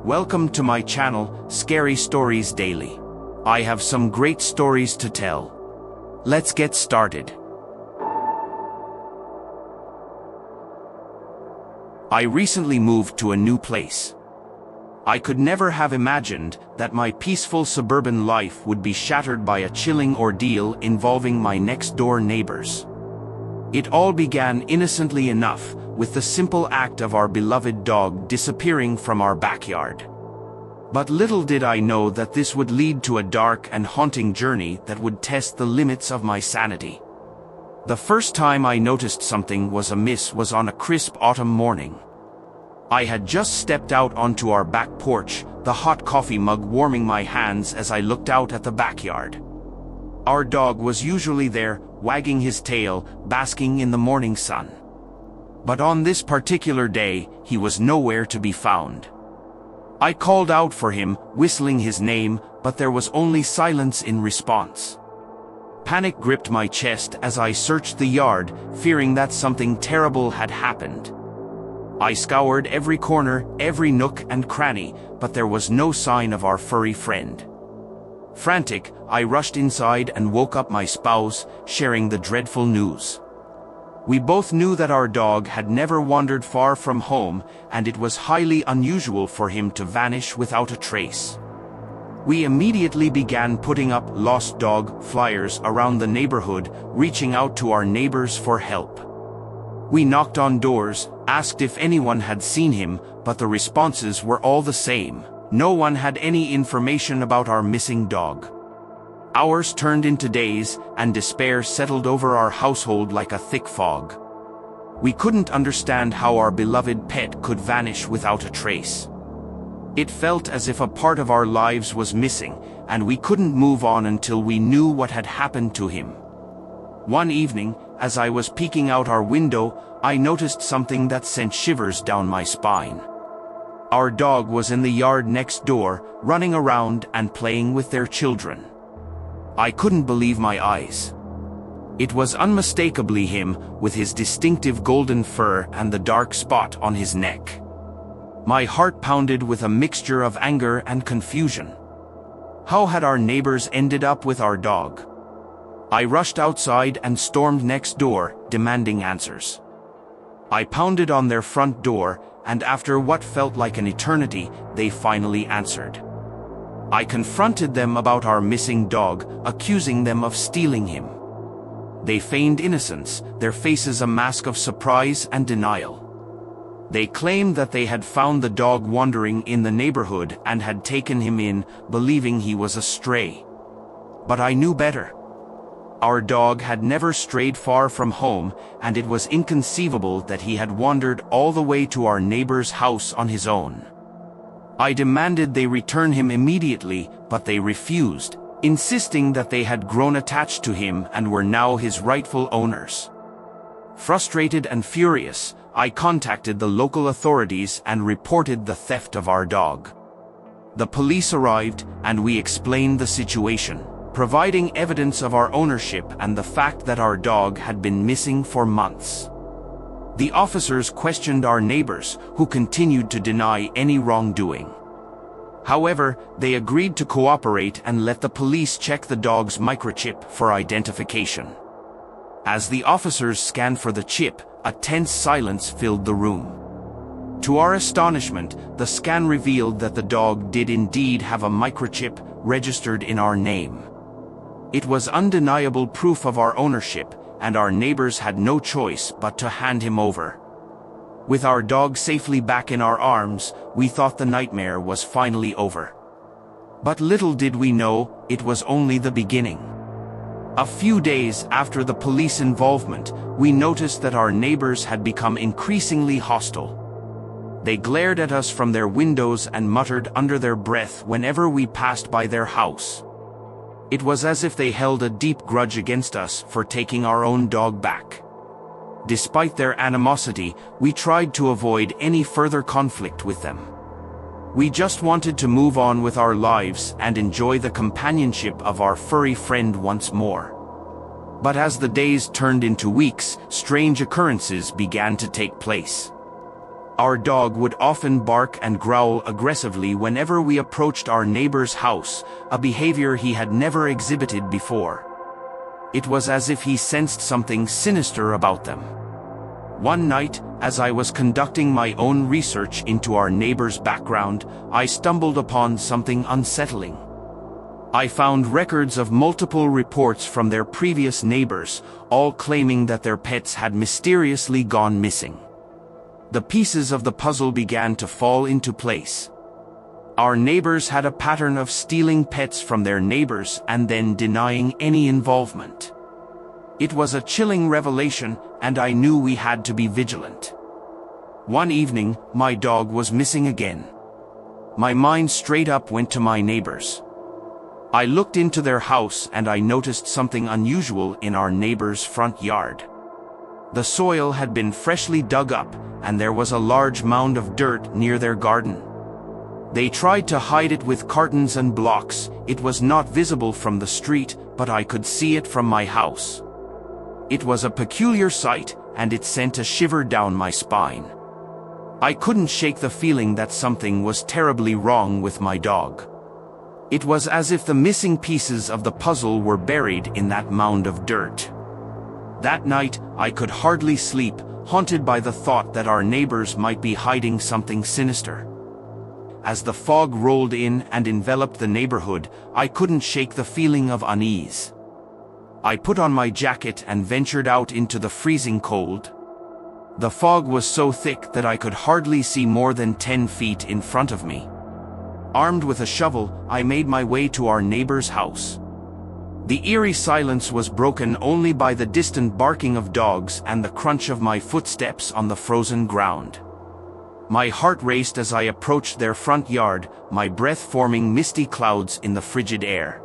Welcome to my channel, Scary Stories Daily. I have some great stories to tell. Let's get started. I recently moved to a new place. I could never have imagined that my peaceful suburban life would be shattered by a chilling ordeal involving my next-door neighbors. It all began innocently enough, with the simple act of our beloved dog disappearing from our backyard. But little did I know that this would lead to a dark and haunting journey that would test the limits of my sanity. The first time I noticed something was amiss was on a crisp autumn morning. I had just stepped out onto our back porch, the hot coffee mug warming my hands as I looked out at the backyard. Our dog was usually there, wagging his tail, basking in the morning sun. But on this particular day, he was nowhere to be found. I called out for him, whistling his name, but there was only silence in response. Panic gripped my chest as I searched the yard, fearing that something terrible had happened. I scoured every corner, every nook and cranny, but there was no sign of our furry friend. Frantic, I rushed inside and woke up my spouse, sharing the dreadful news. We both knew that our dog had never wandered far from home, and it was highly unusual for him to vanish without a trace. We immediately began putting up lost dog flyers around the neighborhood, reaching out to our neighbors for help. We knocked on doors, asked if anyone had seen him, but the responses were all the same. No one had any information about our missing dog. Hours turned into days, and despair settled over our household like a thick fog. We couldn't understand how our beloved pet could vanish without a trace. It felt as if a part of our lives was missing, and we couldn't move on until we knew what had happened to him. One evening, as I was peeking out our window, I noticed something that sent shivers down my spine. Our dog was in the yard next door, running around and playing with their children. I couldn't believe my eyes. It was unmistakably him, with his distinctive golden fur and the dark spot on his neck. My heart pounded with a mixture of anger and confusion. How had our neighbors ended up with our dog? I rushed outside and stormed next door, demanding answers. I pounded on their front door, and after what felt like an eternity, they finally answered. I confronted them about our missing dog, accusing them of stealing him. They feigned innocence, their faces a mask of surprise and denial. They claimed that they had found the dog wandering in the neighborhood and had taken him in, believing he was a stray. But I knew better. Our dog had never strayed far from home, and it was inconceivable that he had wandered all the way to our neighbor's house on his own. I demanded they return him immediately, but they refused, insisting that they had grown attached to him and were now his rightful owners. Frustrated and furious, I contacted the local authorities and reported the theft of our dog. The police arrived, and we explained the situation, providing evidence of our ownership and the fact that our dog had been missing for months. The officers questioned our neighbors, who continued to deny any wrongdoing. However, they agreed to cooperate and let the police check the dog's microchip for identification. As the officers scanned for the chip, a tense silence filled the room. To our astonishment, the scan revealed that the dog did indeed have a microchip registered in our name. It was undeniable proof of our ownership, and our neighbors had no choice but to hand him over. With our dog safely back in our arms, we thought the nightmare was finally over. But little did we know, it was only the beginning. A few days after the police involvement, we noticed that our neighbors had become increasingly hostile. They glared at us from their windows and muttered under their breath whenever we passed by their house. It was as if they held a deep grudge against us for taking our own dog back. Despite their animosity, we tried to avoid any further conflict with them. We just wanted to move on with our lives and enjoy the companionship of our furry friend once more. But as the days turned into weeks, strange occurrences began to take place. Our dog would often bark and growl aggressively whenever we approached our neighbor's house, a behavior he had never exhibited before. It was as if he sensed something sinister about them. One night, as I was conducting my own research into our neighbor's background, I stumbled upon something unsettling. I found records of multiple reports from their previous neighbors, all claiming that their pets had mysteriously gone missing. The pieces of the puzzle began to fall into place. Our neighbors had a pattern of stealing pets from their neighbors and then denying any involvement. It was a chilling revelation, and I knew we had to be vigilant. One evening, my dog was missing again. My mind straight up went to my neighbors. I looked into their house and I noticed something unusual in our neighbor's front yard. The soil had been freshly dug up, and there was a large mound of dirt near their garden. They tried to hide it with cartons and blocks. It was not visible from the street, but I could see it from my house. It was a peculiar sight, and it sent a shiver down my spine. I couldn't shake the feeling that something was terribly wrong with my dog. It was as if the missing pieces of the puzzle were buried in that mound of dirt. That night, I could hardly sleep, haunted by the thought that our neighbors might be hiding something sinister. As the fog rolled in and enveloped the neighborhood, I couldn't shake the feeling of unease. I put on my jacket and ventured out into the freezing cold. The fog was so thick that I could hardly see more than 10 feet in front of me. Armed with a shovel, I made my way to our neighbor's house. The eerie silence was broken only by the distant barking of dogs and the crunch of my footsteps on the frozen ground. My heart raced as I approached their front yard, my breath forming misty clouds in the frigid air.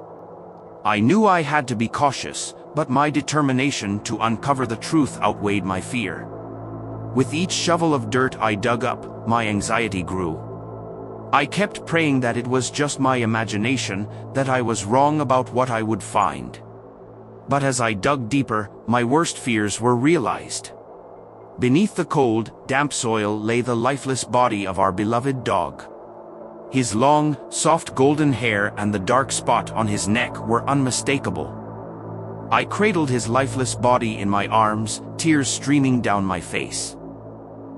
I knew I had to be cautious, but my determination to uncover the truth outweighed my fear. With each shovel of dirt I dug up, my anxiety grew. I kept praying that it was just my imagination, that I was wrong about what I would find. But as I dug deeper, my worst fears were realized. Beneath the cold, damp soil lay the lifeless body of our beloved dog. His long, soft golden hair and the dark spot on his neck were unmistakable. I cradled his lifeless body in my arms, tears streaming down my face.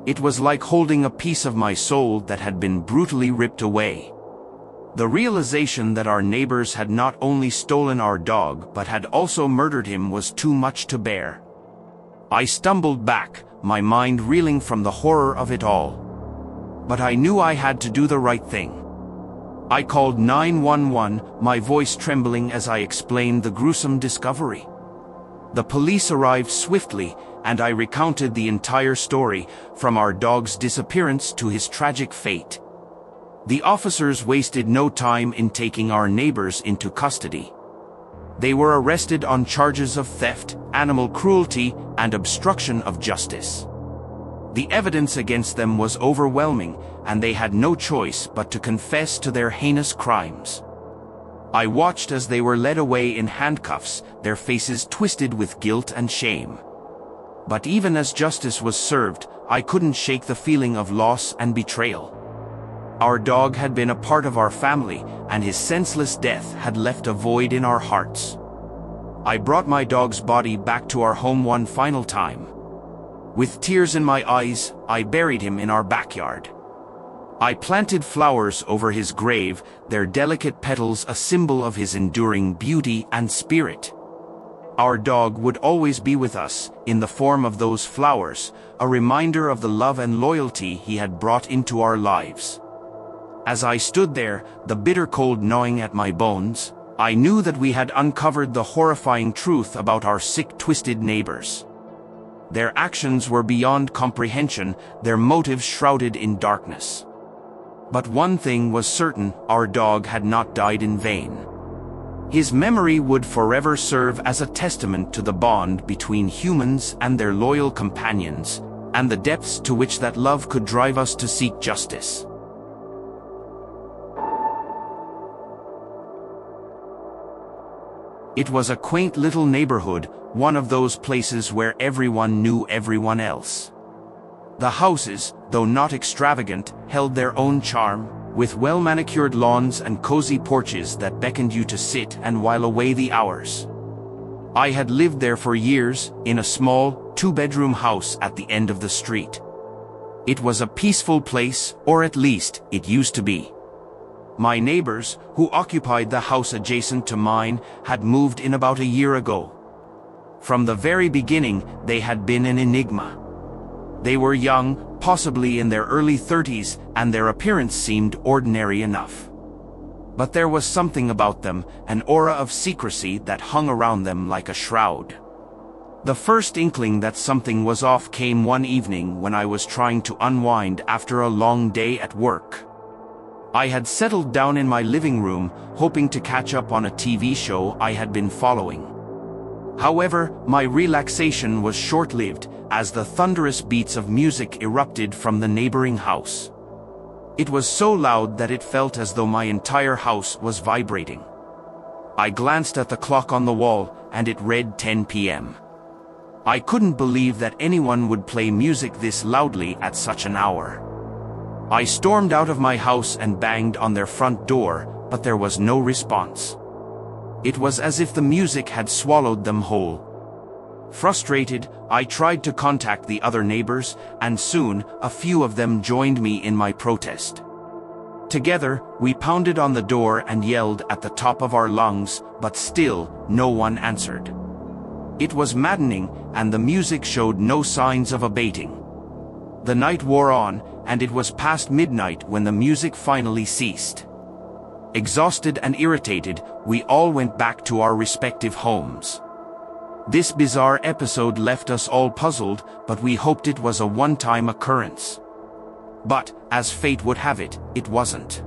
It was like holding a piece of my soul that had been brutally ripped away. The realization that our neighbors had not only stolen our dog but had also murdered him was too much to bear. I stumbled back, my mind reeling from the horror of it all. But I knew I had to do the right thing. I called 911, my voice trembling as I explained the gruesome discovery. The police arrived swiftly, and I recounted the entire story, from our dog's disappearance to his tragic fate. The officers wasted no time in taking our neighbors into custody. They were arrested on charges of theft, animal cruelty, and obstruction of justice. The evidence against them was overwhelming, and they had no choice but to confess to their heinous crimes. I watched as they were led away in handcuffs, their faces twisted with guilt and shame. But even as justice was served, I couldn't shake the feeling of loss and betrayal. Our dog had been a part of our family, and his senseless death had left a void in our hearts. I brought my dog's body back to our home one final time. With tears in my eyes, I buried him in our backyard. I planted flowers over his grave, their delicate petals a symbol of his enduring beauty and spirit. Our dog would always be with us, in the form of those flowers, a reminder of the love and loyalty he had brought into our lives. As I stood there, the bitter cold gnawing at my bones, I knew that we had uncovered the horrifying truth about our sick, twisted neighbors. Their actions were beyond comprehension, their motives shrouded in darkness. But one thing was certain, our dog had not died in vain. His memory would forever serve as a testament to the bond between humans and their loyal companions, and the depths to which that love could drive us to seek justice. It was a quaint little neighborhood, one of those places where everyone knew everyone else. The houses, though not extravagant, held their own charm, with well-manicured lawns and cozy porches that beckoned you to sit and while away the hours. I had lived there for years, in a small, two-bedroom house at the end of the street. It was a peaceful place, or at least, it used to be. My neighbors, who occupied the house adjacent to mine, had moved in about a year ago. From the very beginning, they had been an enigma. They were young, possibly in their early 30s, and their appearance seemed ordinary enough. But there was something about them, an aura of secrecy that hung around them like a shroud. The first inkling that something was off came one evening when I was trying to unwind after a long day at work. I had settled down in my living room, hoping to catch up on a TV show I had been following. However, my relaxation was short-lived, as the thunderous beats of music erupted from the neighboring house. It was so loud that it felt as though my entire house was vibrating. I glanced at the clock on the wall, and it read 10 p.m. I couldn't believe that anyone would play music this loudly at such an hour. I stormed out of my house and banged on their front door, but there was no response. It was as if the music had swallowed them whole. Frustrated, I tried to contact the other neighbors, and soon, a few of them joined me in my protest. Together, we pounded on the door and yelled at the top of our lungs, but still, no one answered. It was maddening, and the music showed no signs of abating. The night wore on, and it was past midnight when the music finally ceased. Exhausted and irritated, we all went back to our respective homes. This bizarre episode left us all puzzled, but we hoped it was a one-time occurrence. But, as fate would have it, it wasn't.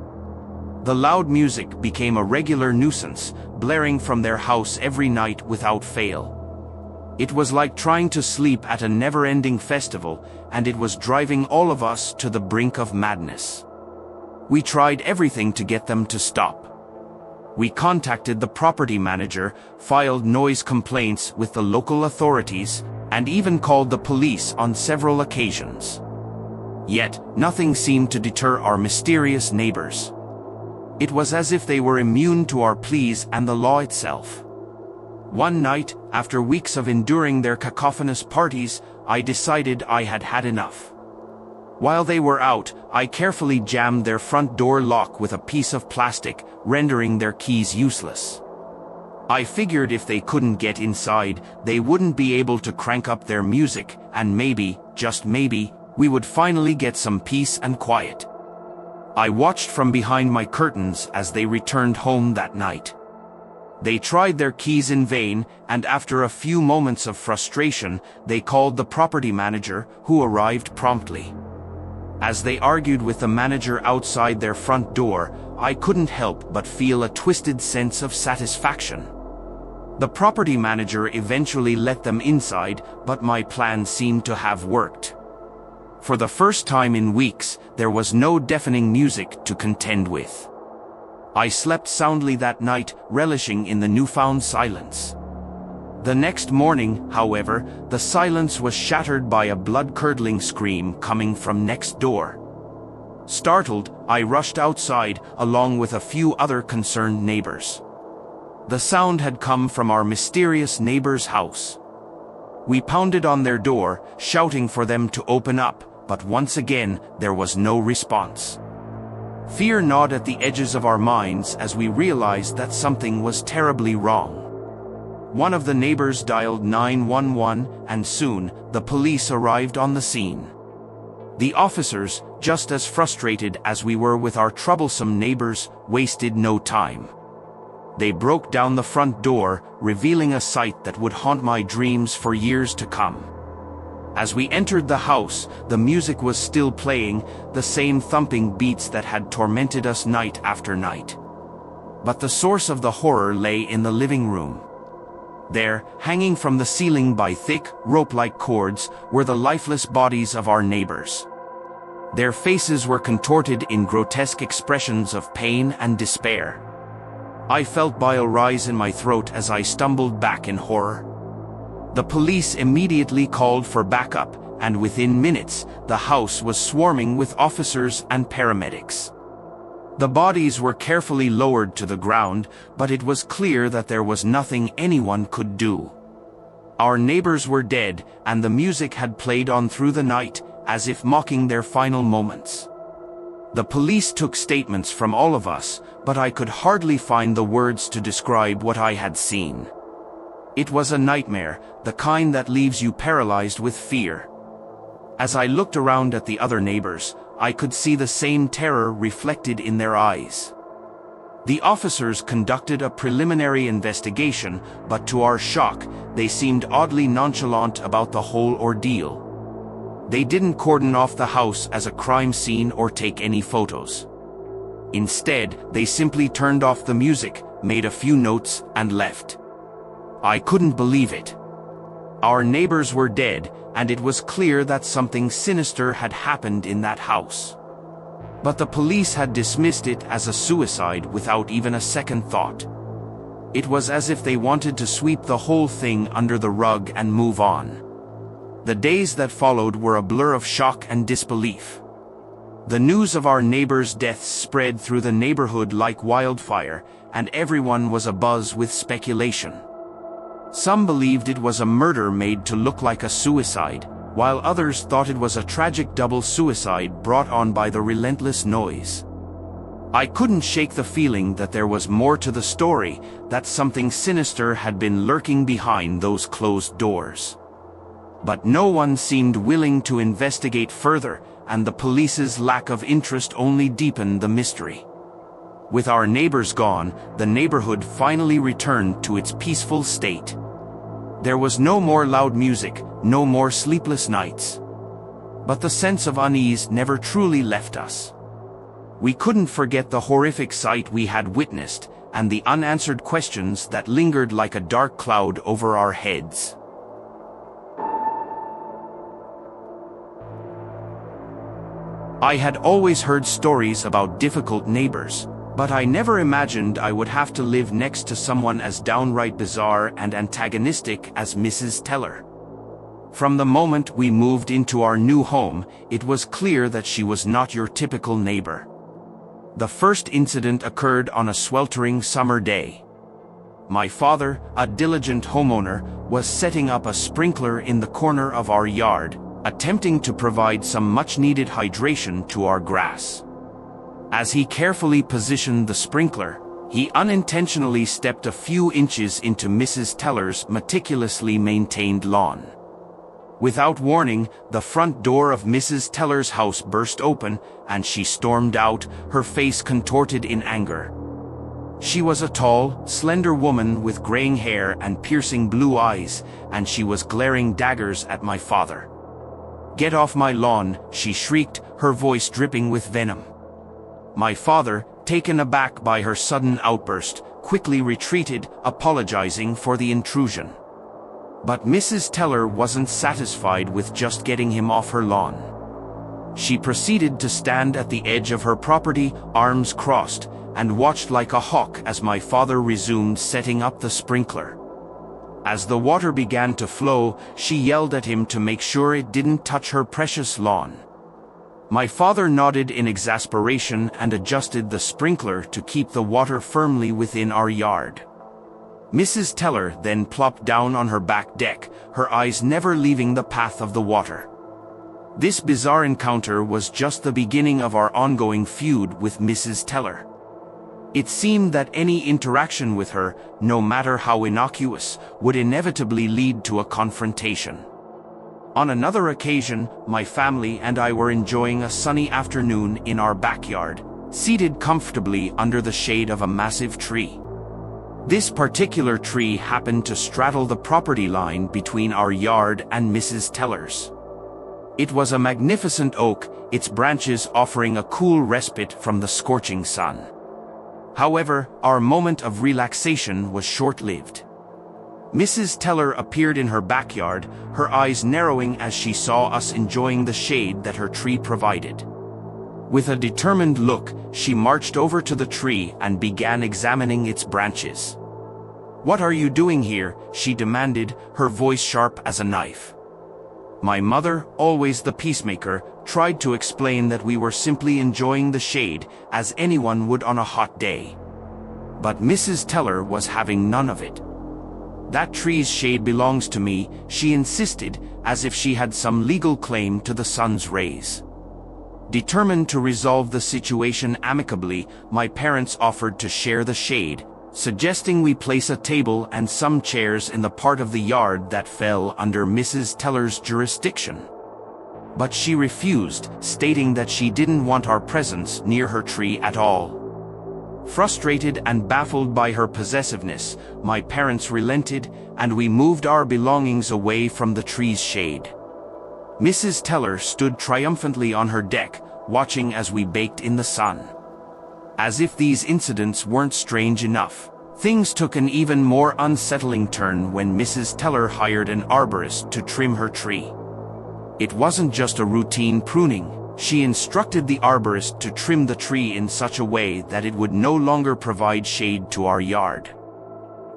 The loud music became a regular nuisance, blaring from their house every night without fail. It was like trying to sleep at a never-ending festival, and it was driving all of us to the brink of madness. We tried everything to get them to stop. We contacted the property manager, filed noise complaints with the local authorities, and even called the police on several occasions. Yet, nothing seemed to deter our mysterious neighbors. It was as if they were immune to our pleas and the law itself. One night, after weeks of enduring their cacophonous parties, I decided I had had enough. While they were out, I carefully jammed their front door lock with a piece of plastic, rendering their keys useless. I figured if they couldn't get inside, they wouldn't be able to crank up their music, and maybe, just maybe, we would finally get some peace and quiet. I watched from behind my curtains as they returned home that night. They tried their keys in vain, and after a few moments of frustration, they called the property manager, who arrived promptly. As they argued with the manager outside their front door, I couldn't help but feel a twisted sense of satisfaction. The property manager eventually let them inside, but my plan seemed to have worked. For the first time in weeks, there was no deafening music to contend with. I slept soundly that night, relishing in the newfound silence. The next morning, however, the silence was shattered by a blood-curdling scream coming from next door. Startled, I rushed outside, along with a few other concerned neighbors. The sound had come from our mysterious neighbor's house. We pounded on their door, shouting for them to open up, but once again, there was no response. Fear gnawed at the edges of our minds as we realized that something was terribly wrong. One of the neighbors dialed 911, and soon, the police arrived on the scene. The officers, just as frustrated as we were with our troublesome neighbors, wasted no time. They broke down the front door, revealing a sight that would haunt my dreams for years to come. As we entered the house, the music was still playing, the same thumping beats that had tormented us night after night. But the source of the horror lay in the living room. There, hanging from the ceiling by thick, rope-like cords, were the lifeless bodies of our neighbors. Their faces were contorted in grotesque expressions of pain and despair. I felt bile rise in my throat as I stumbled back in horror. The police immediately called for backup, and within minutes, the house was swarming with officers and paramedics. The bodies were carefully lowered to the ground, but it was clear that there was nothing anyone could do. Our neighbors were dead, and the music had played on through the night, as if mocking their final moments. The police took statements from all of us, but I could hardly find the words to describe what I had seen. It was a nightmare, the kind that leaves you paralyzed with fear. As I looked around at the other neighbors, I could see the same terror reflected in their eyes. The officers conducted a preliminary investigation, but to our shock, they seemed oddly nonchalant about the whole ordeal. They didn't cordon off the house as a crime scene or take any photos. Instead, they simply turned off the music, made a few notes, and left. I couldn't believe it. Our neighbors were dead, and it was clear that something sinister had happened in that house. But the police had dismissed it as a suicide without even a second thought. It was as if they wanted to sweep the whole thing under the rug and move on. The days that followed were a blur of shock and disbelief. The news of our neighbors' deaths spread through the neighborhood like wildfire, and everyone was abuzz with speculation. Some believed it was a murder made to look like a suicide, while others thought it was a tragic double suicide brought on by the relentless noise. I couldn't shake the feeling that there was more to the story, that something sinister had been lurking behind those closed doors. But no one seemed willing to investigate further, and the police's lack of interest only deepened the mystery. With our neighbors gone, the neighborhood finally returned to its peaceful state. There was no more loud music, no more sleepless nights. But the sense of unease never truly left us. We couldn't forget the horrific sight we had witnessed, and the unanswered questions that lingered like a dark cloud over our heads. I had always heard stories about difficult neighbors, but I never imagined I would have to live next to someone as downright bizarre and antagonistic as Mrs. Teller. From the moment we moved into our new home, it was clear that she was not your typical neighbor. The first incident occurred on a sweltering summer day. My father, a diligent homeowner, was setting up a sprinkler in the corner of our yard, attempting to provide some much-needed hydration to our grass. As he carefully positioned the sprinkler, he unintentionally stepped a few inches into Mrs. Teller's meticulously maintained lawn. Without warning, the front door of Mrs. Teller's house burst open, and she stormed out, her face contorted in anger. She was a tall, slender woman with graying hair and piercing blue eyes, and she was glaring daggers at my father. "Get off my lawn," she shrieked, her voice dripping with venom. My father, taken aback by her sudden outburst, quickly retreated, apologizing for the intrusion. But Mrs. Teller wasn't satisfied with just getting him off her lawn. She proceeded to stand at the edge of her property, arms crossed, and watched like a hawk as my father resumed setting up the sprinkler. As the water began to flow, she yelled at him to make sure it didn't touch her precious lawn. My father nodded in exasperation and adjusted the sprinkler to keep the water firmly within our yard. Mrs. Teller then plopped down on her back deck, her eyes never leaving the path of the water. This bizarre encounter was just the beginning of our ongoing feud with Mrs. Teller. It seemed that any interaction with her, no matter how innocuous, would inevitably lead to a confrontation. On another occasion, my family and I were enjoying a sunny afternoon in our backyard, seated comfortably under the shade of a massive tree. This particular tree happened to straddle the property line between our yard and Mrs. Teller's. It was a magnificent oak, its branches offering a cool respite from the scorching sun. However, our moment of relaxation was short-lived. Mrs. Teller appeared in her backyard, her eyes narrowing as she saw us enjoying the shade that her tree provided. With a determined look, she marched over to the tree and began examining its branches. "What are you doing here?" she demanded, her voice sharp as a knife. My mother, always the peacemaker, tried to explain that we were simply enjoying the shade, as anyone would on a hot day. But Mrs. Teller was having none of it. "That tree's shade belongs to me," she insisted, as if she had some legal claim to the sun's rays. Determined to resolve the situation amicably, my parents offered to share the shade, suggesting we place a table and some chairs in the part of the yard that fell under Mrs. Teller's jurisdiction. But she refused, stating that she didn't want our presence near her tree at all. Frustrated and baffled by her possessiveness, my parents relented, and we moved our belongings away from the tree's shade. Mrs. Teller stood triumphantly on her deck, watching as we baked in the sun. As if these incidents weren't strange enough, things took an even more unsettling turn when Mrs. Teller hired an arborist to trim her tree. It wasn't just a routine pruning. She instructed the arborist to trim the tree in such a way that it would no longer provide shade to our yard.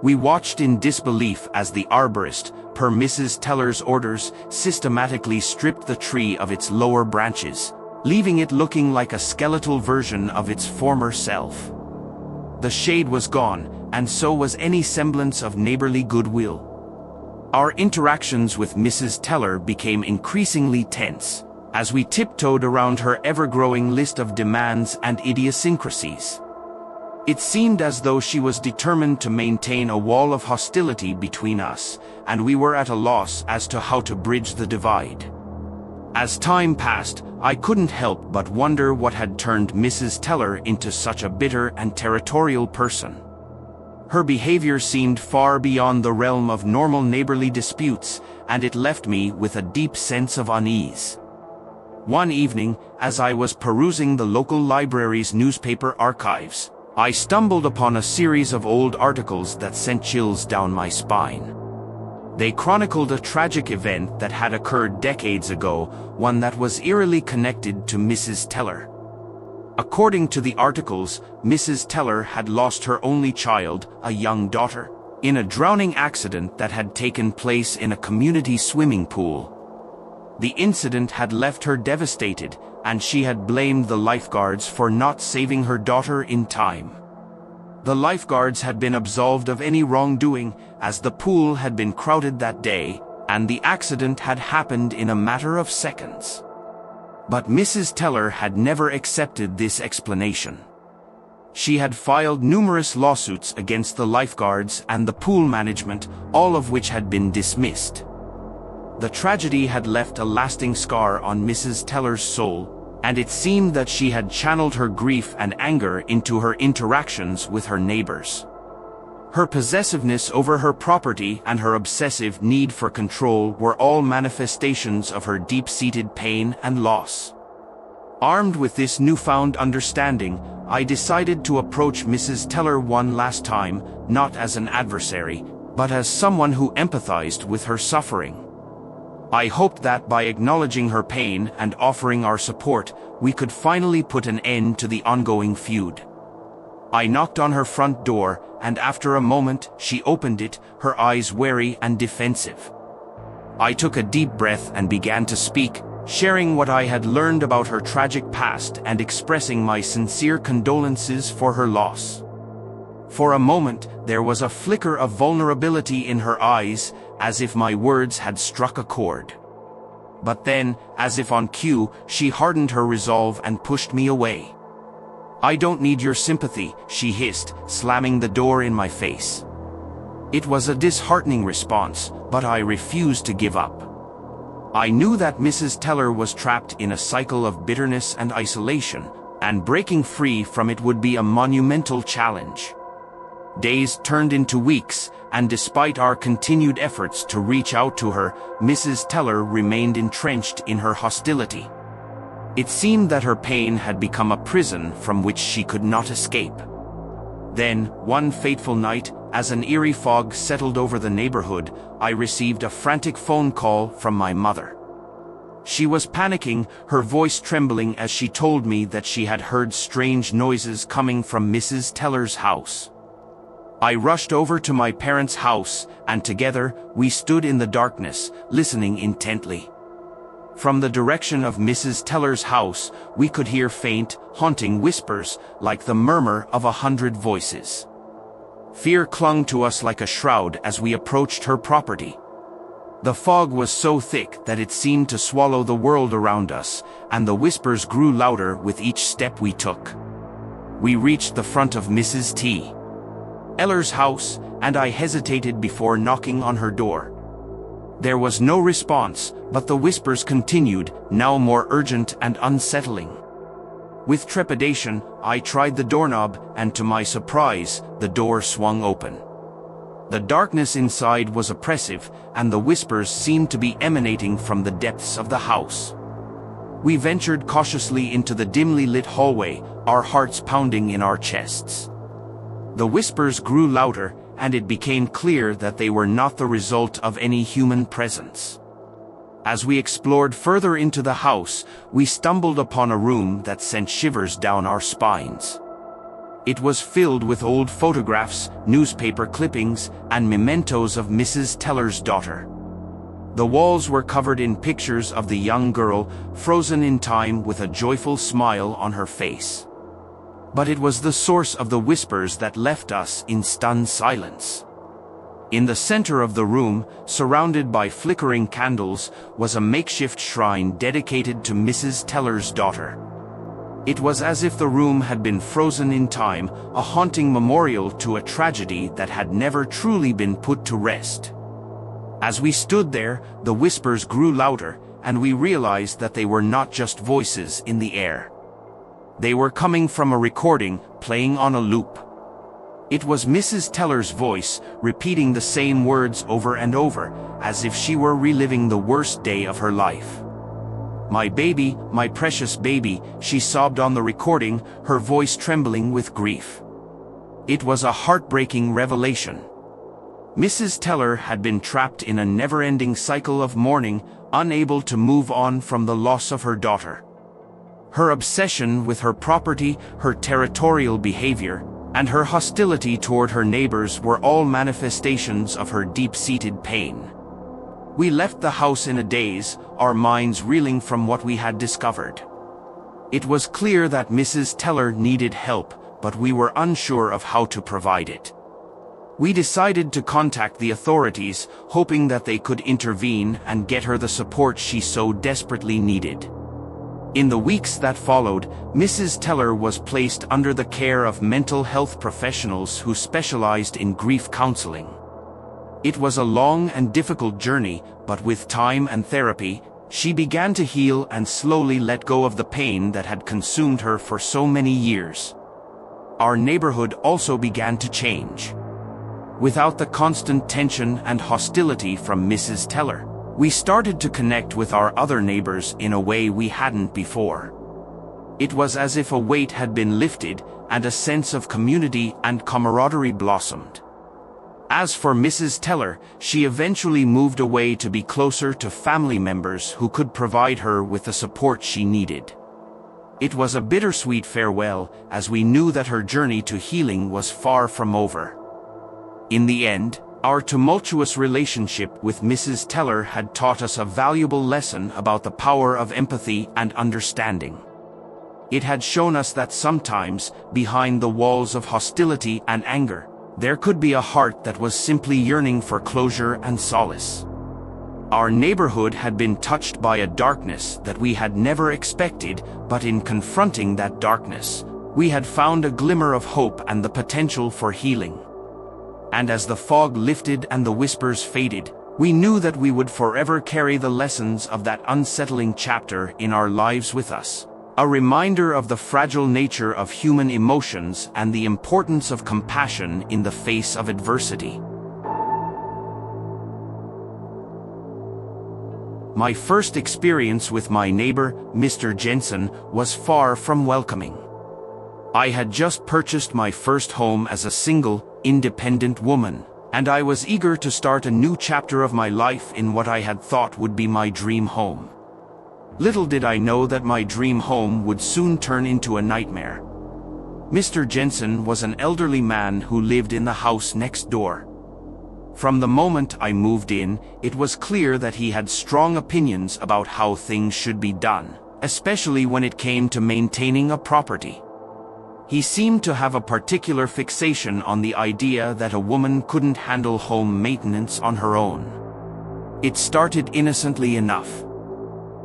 We watched in disbelief as the arborist, per Mrs. Teller's orders, systematically stripped the tree of its lower branches, leaving it looking like a skeletal version of its former self. The shade was gone, and so was any semblance of neighborly goodwill. Our interactions with Mrs. Teller became increasingly tense, as we tiptoed around her ever-growing list of demands and idiosyncrasies. It seemed as though she was determined to maintain a wall of hostility between us, and we were at a loss as to how to bridge the divide. As time passed, I couldn't help but wonder what had turned Mrs. Teller into such a bitter and territorial person. Her behavior seemed far beyond the realm of normal neighborly disputes, and it left me with a deep sense of unease. One evening, as I was perusing the local library's newspaper archives, I stumbled upon a series of old articles that sent chills down my spine. They chronicled a tragic event that had occurred decades ago, one that was eerily connected to Mrs. Teller. According to the articles, Mrs. Teller had lost her only child, a young daughter, in a drowning accident that had taken place in a community swimming pool. The incident had left her devastated, and she had blamed the lifeguards for not saving her daughter in time. The lifeguards had been absolved of any wrongdoing, as the pool had been crowded that day, and the accident had happened in a matter of seconds. But Mrs. Teller had never accepted this explanation. She had filed numerous lawsuits against the lifeguards and the pool management, all of which had been dismissed. The tragedy had left a lasting scar on Mrs. Teller's soul, and it seemed that she had channeled her grief and anger into her interactions with her neighbors. Her possessiveness over her property and her obsessive need for control were all manifestations of her deep-seated pain and loss. Armed with this newfound understanding, I decided to approach Mrs. Teller one last time, not as an adversary, but as someone who empathized with her suffering. I hoped that by acknowledging her pain and offering our support, we could finally put an end to the ongoing feud. I knocked on her front door, and after a moment, she opened it, her eyes wary and defensive. I took a deep breath and began to speak, sharing what I had learned about her tragic past and expressing my sincere condolences for her loss. For a moment, there was a flicker of vulnerability in her eyes, as if my words had struck a chord. But then, as if on cue, she hardened her resolve and pushed me away. "I don't need your sympathy," she hissed, slamming the door in my face. It was a disheartening response, but I refused to give up. I knew that Mrs. Teller was trapped in a cycle of bitterness and isolation, and breaking free from it would be a monumental challenge. Days turned into weeks, and despite our continued efforts to reach out to her, Mrs. Teller remained entrenched in her hostility. It seemed that her pain had become a prison from which she could not escape. Then, one fateful night, as an eerie fog settled over the neighborhood, I received a frantic phone call from my mother. She was panicking, her voice trembling as she told me that she had heard strange noises coming from Mrs. Teller's house. I rushed over to my parents' house, and together, we stood in the darkness, listening intently. From the direction of Mrs. Teller's house, we could hear faint, haunting whispers, like the murmur of 100 voices. Fear clung to us like a shroud as we approached her property. The fog was so thick that it seemed to swallow the world around us, and the whispers grew louder with each step we took. We reached the front of Mrs. T. Eller's house, and I hesitated before knocking on her door. There was no response, but the whispers continued, now more urgent and unsettling. With trepidation, I tried the doorknob, and to my surprise, the door swung open. The darkness inside was oppressive, and the whispers seemed to be emanating from the depths of the house. We ventured cautiously into the dimly lit hallway, our hearts pounding in our chests. The whispers grew louder, and it became clear that they were not the result of any human presence. As we explored further into the house, we stumbled upon a room that sent shivers down our spines. It was filled with old photographs, newspaper clippings, and mementos of Mrs. Teller's daughter. The walls were covered in pictures of the young girl, frozen in time with a joyful smile on her face. But it was the source of the whispers that left us in stunned silence. In the center of the room, surrounded by flickering candles, was a makeshift shrine dedicated to Mrs. Teller's daughter. It was as if the room had been frozen in time, a haunting memorial to a tragedy that had never truly been put to rest. As we stood there, the whispers grew louder, and we realized that they were not just voices in the air. They were coming from a recording, playing on a loop. It was Mrs. Teller's voice, repeating the same words over and over, as if she were reliving the worst day of her life. "My baby, my precious baby," she sobbed on the recording, her voice trembling with grief. It was a heartbreaking revelation. Mrs. Teller had been trapped in a never-ending cycle of mourning, unable to move on from the loss of her daughter. Her obsession with her property, her territorial behavior, and her hostility toward her neighbors were all manifestations of her deep-seated pain. We left the house in a daze, our minds reeling from what we had discovered. It was clear that Mrs. Teller needed help, but we were unsure of how to provide it. We decided to contact the authorities, hoping that they could intervene and get her the support she so desperately needed. In the weeks that followed, Mrs. Teller was placed under the care of mental health professionals who specialized in grief counseling. It was a long and difficult journey, but with time and therapy, she began to heal and slowly let go of the pain that had consumed her for so many years. Our neighborhood also began to change. Without the constant tension and hostility from Mrs. Teller, we started to connect with our other neighbors in a way we hadn't before. It was as if a weight had been lifted, and a sense of community and camaraderie blossomed. As for Mrs. Teller, she eventually moved away to be closer to family members who could provide her with the support she needed. It was a bittersweet farewell, as we knew that her journey to healing was far from over. In the end, our tumultuous relationship with Mrs. Teller had taught us a valuable lesson about the power of empathy and understanding. It had shown us that sometimes, behind the walls of hostility and anger, there could be a heart that was simply yearning for closure and solace. Our neighborhood had been touched by a darkness that we had never expected, but in confronting that darkness, we had found a glimmer of hope and the potential for healing. And as the fog lifted and the whispers faded, we knew that we would forever carry the lessons of that unsettling chapter in our lives with us. A reminder of the fragile nature of human emotions and the importance of compassion in the face of adversity. My first experience with my neighbor, Mr. Jensen, was far from welcoming. I had just purchased my first home as a single, independent woman, and I was eager to start a new chapter of my life in what I had thought would be my dream home. Little did I know that my dream home would soon turn into a nightmare. Mr. Jensen was an elderly man who lived in the house next door. From the moment I moved in, it was clear that he had strong opinions about how things should be done, especially when it came to maintaining a property. He seemed to have a particular fixation on the idea that a woman couldn't handle home maintenance on her own. It started innocently enough.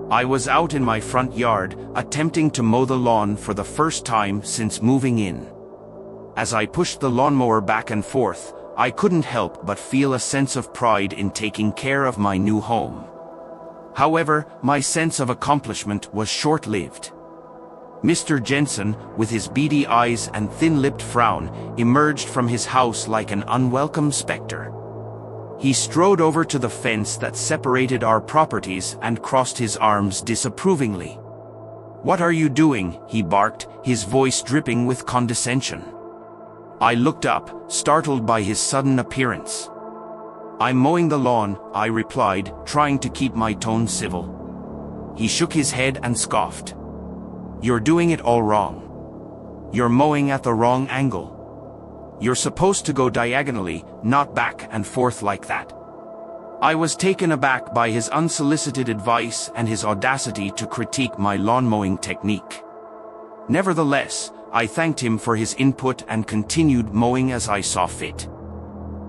I was out in my front yard, attempting to mow the lawn for the first time since moving in. As I pushed the lawnmower back and forth, I couldn't help but feel a sense of pride in taking care of my new home. However, my sense of accomplishment was short-lived. Mr. Jensen, with his beady eyes and thin-lipped frown, emerged from his house like an unwelcome specter. He strode over to the fence that separated our properties and crossed his arms disapprovingly. "What are you doing?" he barked, his voice dripping with condescension. I looked up, startled by his sudden appearance. "I'm mowing the lawn," I replied, trying to keep my tone civil. He shook his head and scoffed. "You're doing it all wrong. You're mowing at the wrong angle. You're supposed to go diagonally, not back and forth like that." I was taken aback by his unsolicited advice and his audacity to critique my lawn mowing technique. Nevertheless, I thanked him for his input and continued mowing as I saw fit.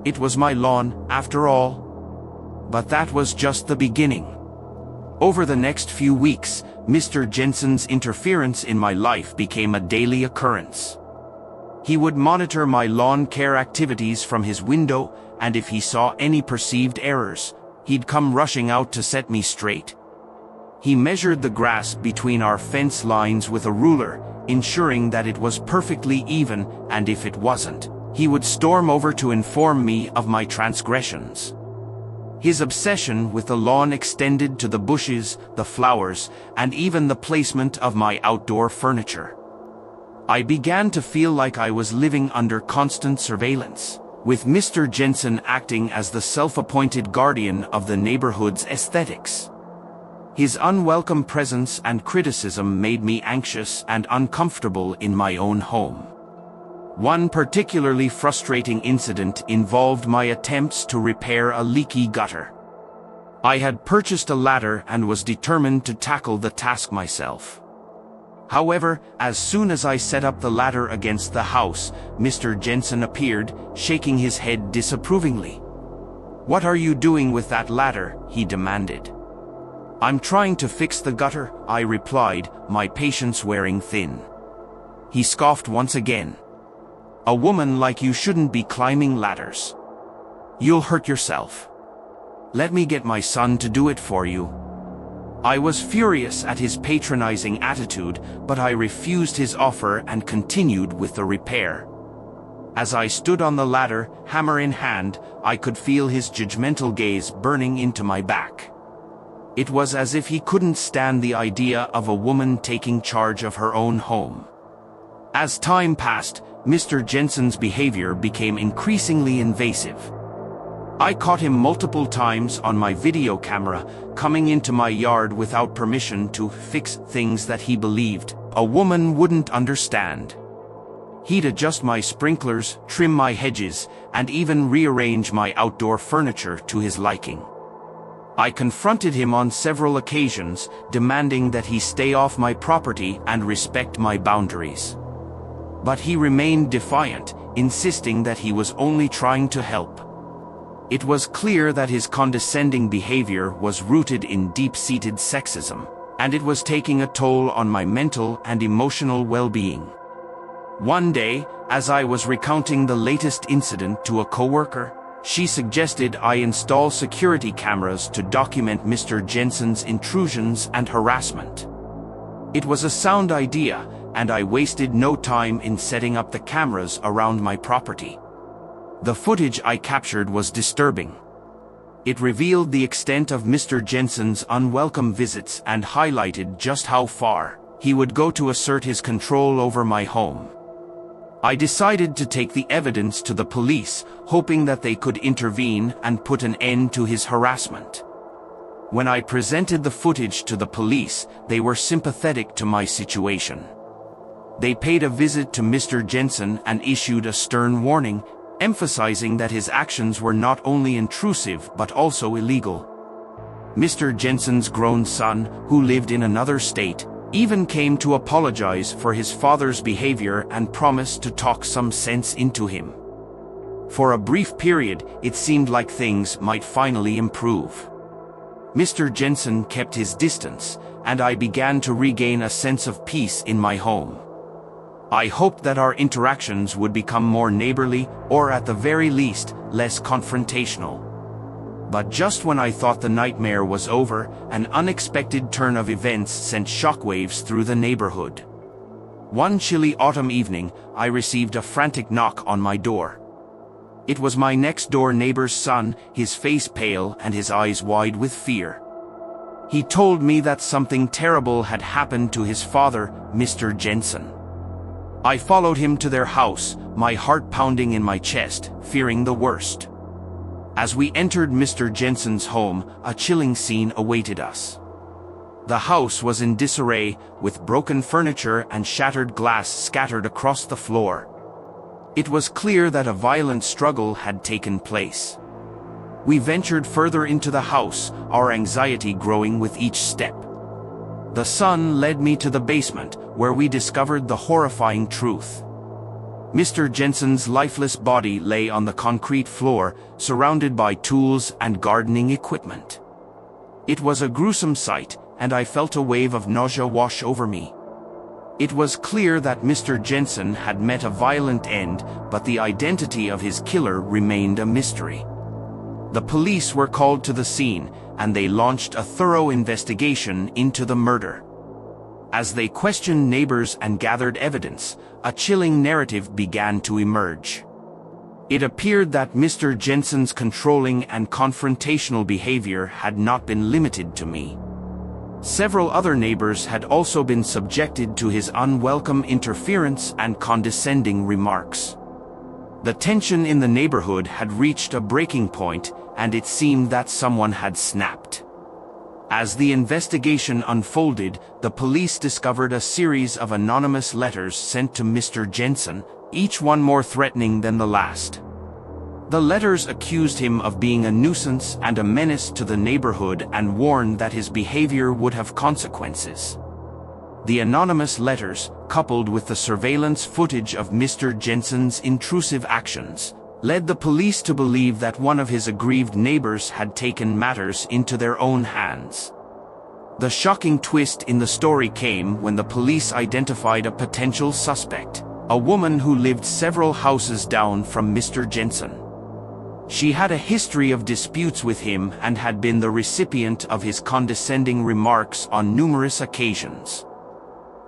It was my lawn, after all. But that was just the beginning. Over the next few weeks, Mr. Jensen's interference in my life became a daily occurrence. He would monitor my lawn care activities from his window, and if he saw any perceived errors, he'd come rushing out to set me straight. He measured the grass between our fence lines with a ruler, ensuring that it was perfectly even, and if it wasn't, he would storm over to inform me of my transgressions. His obsession with the lawn extended to the bushes, the flowers, and even the placement of my outdoor furniture. I began to feel like I was living under constant surveillance, with Mr. Jensen acting as the self-appointed guardian of the neighborhood's aesthetics. His unwelcome presence and criticism made me anxious and uncomfortable in my own home. One particularly frustrating incident involved my attempts to repair a leaky gutter. I had purchased a ladder and was determined to tackle the task myself. However, as soon as I set up the ladder against the house, Mr. Jensen appeared, shaking his head disapprovingly. "What are you doing with that ladder?" he demanded. "I'm trying to fix the gutter," I replied, my patience wearing thin. He scoffed once again. "A woman like you shouldn't be climbing ladders. You'll hurt yourself. Let me get my son to do it for you." I was furious at his patronizing attitude, but I refused his offer and continued with the repair. As I stood on the ladder, hammer in hand, I could feel his judgmental gaze burning into my back. It was as if he couldn't stand the idea of a woman taking charge of her own home. As time passed, Mr. Jensen's behavior became increasingly invasive. I caught him multiple times on my video camera, coming into my yard without permission to fix things that he believed a woman wouldn't understand. He'd adjust my sprinklers, trim my hedges, and even rearrange my outdoor furniture to his liking. I confronted him on several occasions, demanding that he stay off my property and respect my boundaries. But he remained defiant, insisting that he was only trying to help. It was clear that his condescending behavior was rooted in deep-seated sexism, and it was taking a toll on my mental and emotional well-being. One day, as I was recounting the latest incident to a coworker, she suggested I install security cameras to document Mr. Jensen's intrusions and harassment. It was a sound idea, and I wasted no time in setting up the cameras around my property. The footage I captured was disturbing. It revealed the extent of Mr. Jensen's unwelcome visits and highlighted just how far he would go to assert his control over my home. I decided to take the evidence to the police, hoping that they could intervene and put an end to his harassment. When I presented the footage to the police, they were sympathetic to my situation. They paid a visit to Mr. Jensen and issued a stern warning, emphasizing that his actions were not only intrusive but also illegal. Mr. Jensen's grown son, who lived in another state, even came to apologize for his father's behavior and promised to talk some sense into him. For a brief period, it seemed like things might finally improve. Mr. Jensen kept his distance, and I began to regain a sense of peace in my home. I hoped that our interactions would become more neighborly, or at the very least, less confrontational. But just when I thought the nightmare was over, an unexpected turn of events sent shockwaves through the neighborhood. One chilly autumn evening, I received a frantic knock on my door. It was my next-door neighbor's son, his face pale and his eyes wide with fear. He told me that something terrible had happened to his father, Mr. Jensen. I followed him to their house, my heart pounding in my chest, fearing the worst. As we entered Mr. Jensen's home, a chilling scene awaited us. The house was in disarray, with broken furniture and shattered glass scattered across the floor. It was clear that a violent struggle had taken place. We ventured further into the house, our anxiety growing with each step. The son led me to the basement, where we discovered the horrifying truth. Mr. Jensen's lifeless body lay on the concrete floor, surrounded by tools and gardening equipment. It was a gruesome sight, and I felt a wave of nausea wash over me. It was clear that Mr. Jensen had met a violent end, but the identity of his killer remained a mystery. The police were called to the scene, and they launched a thorough investigation into the murder. As they questioned neighbors and gathered evidence, a chilling narrative began to emerge. It appeared that Mr. Jensen's controlling and confrontational behavior had not been limited to me. Several other neighbors had also been subjected to his unwelcome interference and condescending remarks. The tension in the neighborhood had reached a breaking point, and it seemed that someone had snapped. As the investigation unfolded, the police discovered a series of anonymous letters sent to Mr. Jensen, each one more threatening than the last. The letters accused him of being a nuisance and a menace to the neighborhood and warned that his behavior would have consequences. The anonymous letters, coupled with the surveillance footage of Mr. Jensen's intrusive actions, led the police to believe that one of his aggrieved neighbors had taken matters into their own hands. The shocking twist in the story came when the police identified a potential suspect, a woman who lived several houses down from Mr. Jensen. She had a history of disputes with him and had been the recipient of his condescending remarks on numerous occasions.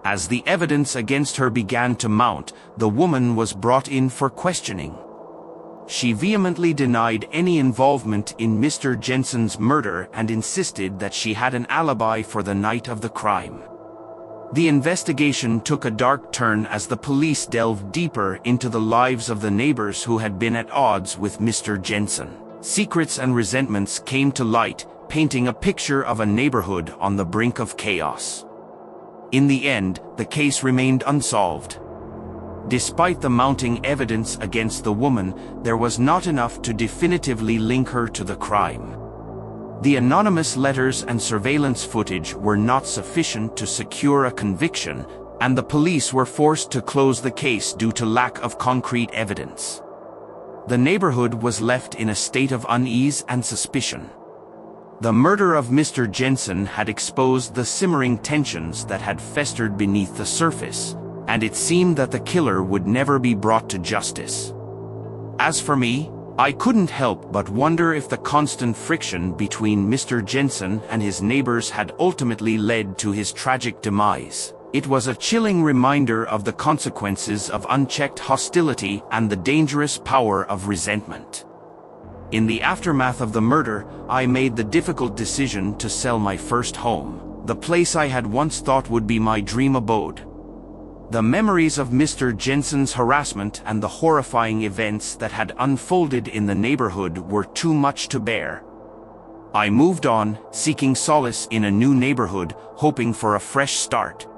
As the evidence against her began to mount, the woman was brought in for questioning. She vehemently denied any involvement in Mr. Jensen's murder and insisted that she had an alibi for the night of the crime. The investigation took a dark turn as the police delved deeper into the lives of the neighbors who had been at odds with Mr. Jensen. Secrets and resentments came to light, painting a picture of a neighborhood on the brink of chaos. In the end, the case remained unsolved. Despite the mounting evidence against the woman, there was not enough to definitively link her to the crime. The anonymous letters and surveillance footage were not sufficient to secure a conviction, and the police were forced to close the case due to lack of concrete evidence. The neighborhood was left in a state of unease and suspicion. The murder of Mr. Jensen had exposed the simmering tensions that had festered beneath the surface, and it seemed that the killer would never be brought to justice. As for me, I couldn't help but wonder if the constant friction between Mr. Jensen and his neighbors had ultimately led to his tragic demise. It was a chilling reminder of the consequences of unchecked hostility and the dangerous power of resentment. In the aftermath of the murder, I made the difficult decision to sell my first home, the place I had once thought would be my dream abode. The memories of Mr. Jensen's harassment and the horrifying events that had unfolded in the neighborhood were too much to bear. I moved on, seeking solace in a new neighborhood, hoping for a fresh start.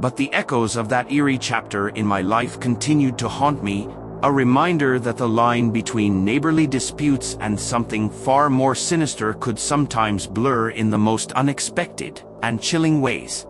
But the echoes of that eerie chapter in my life continued to haunt me, A reminder that the line between neighborly disputes and something far more sinister could sometimes blur in the most unexpected and chilling ways.